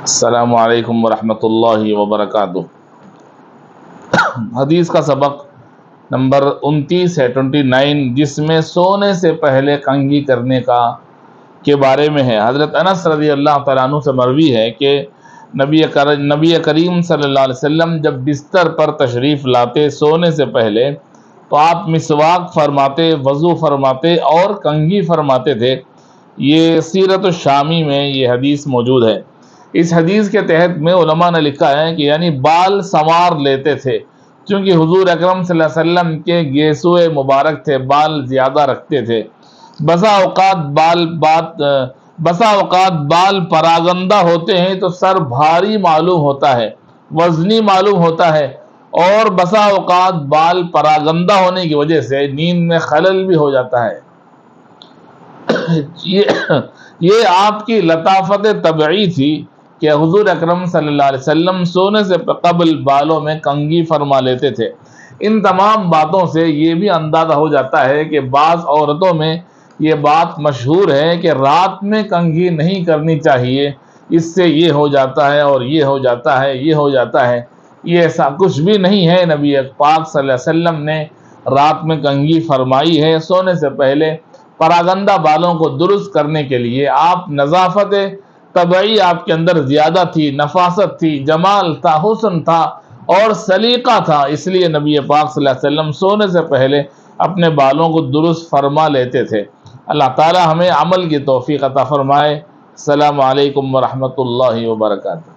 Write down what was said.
السلام علیکم ورحمۃ اللہ وبرکاتہ۔ حدیث کا سبق نمبر 29 ہے 29، جس میں سونے سے پہلے کنگھی کرنے کے بارے میں ہے۔ حضرت انس رضی اللہ تعالیٰ عنہ سے مروی ہے کہ نبی کریم صلی اللہ علیہ وسلم جب بستر پر تشریف لاتے سونے سے پہلے تو آپ مسواک فرماتے، وضو فرماتے اور کنگھی فرماتے تھے۔ یہ سیرت الشامی میں یہ حدیث موجود ہے۔ اس حدیث کے تحت میں علماء نے لکھا ہے کہ یعنی بال سنوار لیتے تھے، چونکہ حضور اکرم صلی اللہ علیہ وسلم کے گیسوئے مبارک تھے، بال زیادہ رکھتے تھے۔ بسا اوقات بال پراگندہ ہوتے ہیں تو سر بھاری معلوم ہوتا ہے، وزنی معلوم ہوتا ہے، اور بسا اوقات بال پراگندہ ہونے کی وجہ سے نیند میں خلل بھی ہو جاتا ہے۔ یہ آپ کی لطافت طبعی تھی کہ حضور اکرم صلی اللہ علیہ وسلم سونے سے قبل بالوں میں کنگھی فرما لیتے تھے۔ ان تمام باتوں سے یہ بھی اندازہ ہو جاتا ہے کہ بعض عورتوں میں یہ بات مشہور ہے کہ رات میں کنگھی نہیں کرنی چاہیے، اس سے یہ ہو جاتا ہے اور یہ ہو جاتا ہے، یہ ہو جاتا ہے۔ یہ ایسا کچھ بھی نہیں ہے۔ نبی پاک صلی اللہ علیہ وسلم نے رات میں کنگھی فرمائی ہے سونے سے پہلے پراگندہ بالوں کو درست کرنے کے لیے۔ آپ نظافت طبعی آپ کے اندر زیادہ تھی، نفاست تھی، جمال تھا، حسن تھا اور سلیقہ تھا، اس لیے نبی پاک صلی اللہ علیہ وسلم سونے سے پہلے اپنے بالوں کو درست فرما لیتے تھے۔ اللہ تعالی ہمیں عمل کی توفیق عطا فرمائے۔ السلام علیکم ورحمۃ اللہ وبرکاتہ۔